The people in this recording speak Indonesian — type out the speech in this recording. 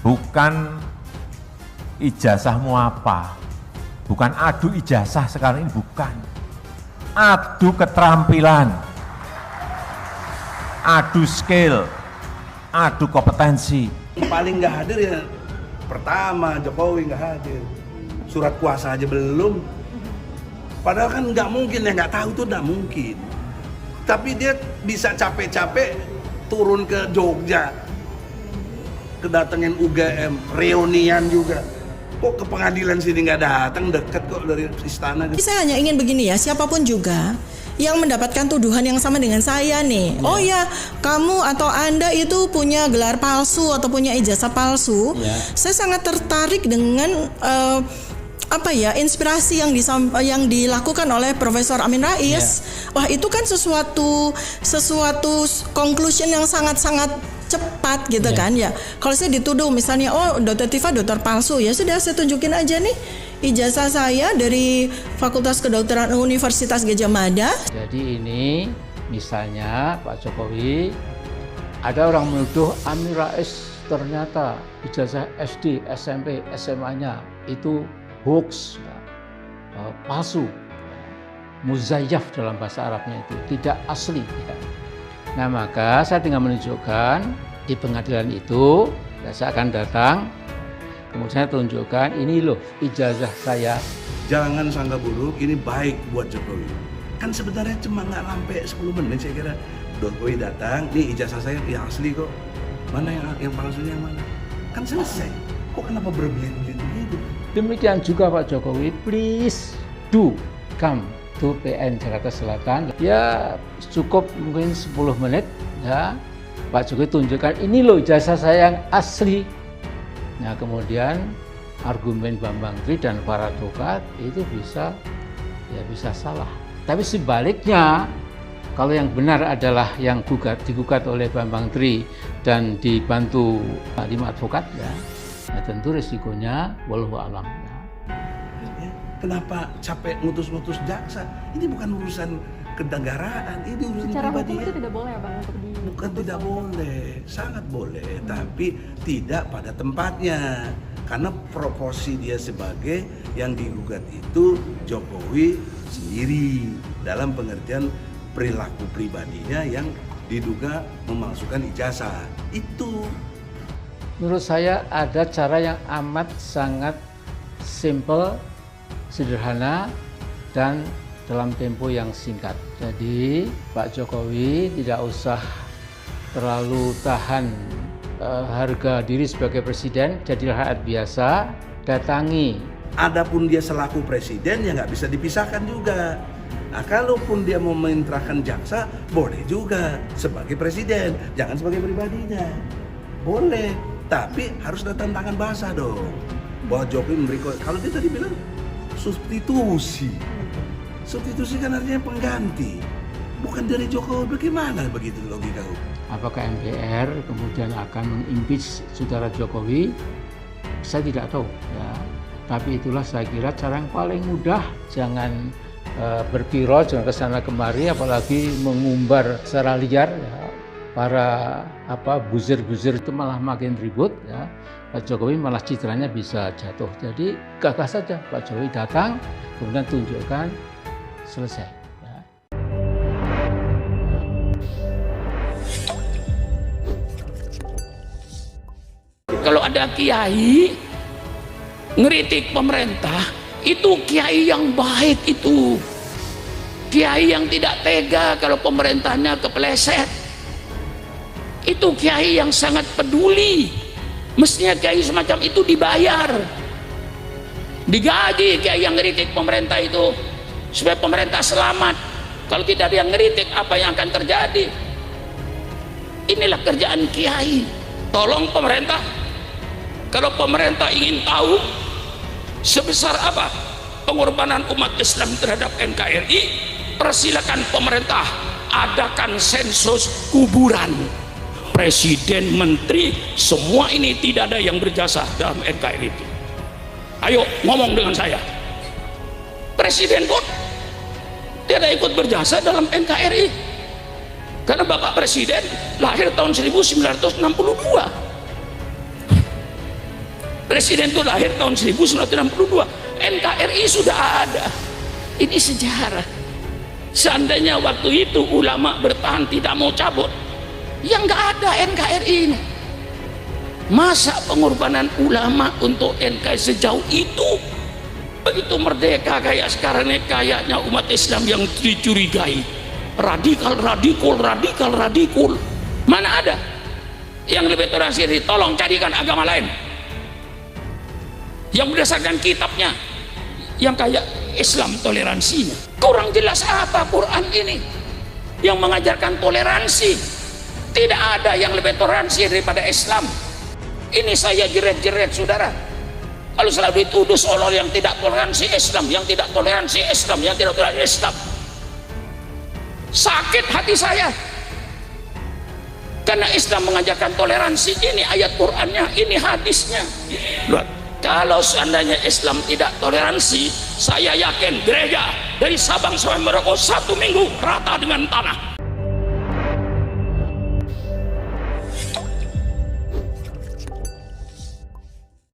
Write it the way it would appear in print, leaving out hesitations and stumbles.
bukan ijazahmu apa, bukan adu ijazah sekarang ini, bukan. Adu keterampilan, adu skill, adu kompetensi. Paling nggak hadir ya pertama Jokowi nggak hadir, surat kuasa aja belum. Padahal kan nggak mungkin, ya nggak tahu tuh nggak mungkin. Tapi dia bisa capek-capek turun ke Jogja, kedatengin UGM, reunian juga. Kok ke pengadilan sini nggak datang, deket kok dari istana. Saya hanya ingin begini ya, siapapun juga yang mendapatkan tuduhan yang sama dengan saya nih. Oh ya, kamu atau Anda itu punya gelar palsu atau punya ijazah palsu. Saya sangat tertarik dengan inspirasi yang dilakukan oleh Profesor Amin Rais. Wah, itu kan sesuatu conclusion yang sangat-sangat cepat gitu kan ya. Kalau saya dituduh misalnya, oh Dr. Tifa dokter palsu, ya sudah saya tunjukin aja nih ijazah saya dari Fakultas Kedokteran Universitas Gadjah Mada. Jadi ini misalnya Pak Jokowi, ada orang menuduh Amin Rais ternyata ijazah SD, SMP, SMA-nya itu hoax, palsu, muzayyaf dalam bahasa Arabnya itu, tidak asli. Nah, maka saya tinggal menunjukkan di pengadilan itu, saya akan datang, kemudian saya tunjukkan, ini loh ijazah saya. Jangan sangka buruk, ini baik buat Jokowi. Kan sebenarnya cuma nggak sampai 10 menit saya kira. Jokowi datang, ini ijazah saya yang asli kok. Mana yang palsunya yang mana? Kan selesai. Kok kenapa berbelit-belit begitu? Demikian juga Pak Jokowi, please do come to PN Jakarta Selatan. Ya cukup mungkin 10 menit ya, Pak Jokowi tunjukkan ini loh ijazah saya yang asli. Nah, kemudian argumen Bambang Tri dan para advokat itu bisa salah. Tapi sebaliknya, kalau yang benar adalah yang digugat oleh Bambang Tri dan dibantu 5 advokat ya tentu risikonya wallahu a'lam. Kenapa capek ngutus-ngutus jaksa? Ini bukan urusan kenegaraan, ini urusan secara pribadi. hukum itu tidak boleh ya Bang untuk Bukan tidak boleh, sangat boleh, tapi tidak pada tempatnya. Karena proporsi dia sebagai yang digugat itu Jokowi sendiri dalam pengertian perilaku pribadinya yang diduga memalsukan ijazah. Itu menurut saya ada cara yang amat sangat simple, sederhana, dan dalam tempo yang singkat. Jadi Pak Jokowi tidak usah terlalu tahan harga diri sebagai presiden, jadilah rakyat biasa, datangi. adapun dia selaku presiden ya nggak bisa dipisahkan juga. Nah, kalaupun dia mau menginterahkan jaksa, boleh juga sebagai presiden, jangan sebagai pribadinya. Boleh, tapi harus ada tantangan bahasa dong. Bahwa Jokowi memberi, kalau dia tadi bilang substitusi. Substitusi kan artinya pengganti. Bukan dari Jokowi, bagaimana begitu logika hukum? Apakah MPR kemudian akan mengimpeach saudara Jokowi? Saya tidak tahu ya. Tapi itulah saya kira cara yang paling mudah, jangan berpiro, jangan kesana kemari, apalagi mengumbar secara liar ya. Para buzir-buzir itu malah makin ribut ya. Pak Jokowi malah citranya bisa jatuh. Jadi gagah saja Pak Jokowi datang, kemudian tunjukkan, selesai. Ya. Kalau ada kiai ngeritik pemerintah, itu kiai yang baik itu. Kiai yang tidak tega kalau pemerintahnya kepeleset. Itu kiai yang sangat peduli. Mestinya kiai semacam itu dibayar. Digaji kiai yang ngeritik pemerintah itu supaya pemerintah selamat. Kalau tidak ada yang ngeritik, apa yang akan terjadi? Inilah kerjaan kiai. Tolong pemerintah, kalau pemerintah ingin tahu sebesar apa pengorbanan umat Islam terhadap NKRI, persilakan pemerintah adakan sensus kuburan. Presiden, menteri, semua ini tidak ada yang berjasa dalam NKRI itu. Ayo ngomong dengan saya. Presiden pun tidak ikut berjasa dalam NKRI. Karena Bapak Presiden lahir tahun 1962. Presiden itu lahir tahun 1962, NKRI sudah ada. Ini sejarah. Seandainya waktu itu ulama bertahan tidak mau cabut, ya nggak ada NKRI ini. Masa pengorbanan ulama untuk NKRI sejauh itu? Begitu merdeka kayak sekarang ini, kayaknya umat Islam yang dicurigai radikal. Mana ada yang lebih toleransi? Tolong carikan agama lain yang berdasarkan kitabnya yang kayak Islam toleransinya. Kurang jelas apa Quran ini yang mengajarkan toleransi? Tidak ada yang lebih toleransi daripada Islam. Ini saya jeret-jeret saudara. Kalau selalu dituduh seolah yang tidak toleransi Islam, yang tidak toleransi Islam, yang tidak toleransi Islam, sakit hati saya. Karena Islam mengajarkan toleransi. Ini ayat Qur'annya, ini hadisnya. Kalau seandainya Islam tidak toleransi, saya yakin gereja dari Sabang sampai Merauke 1 minggu rata dengan tanah.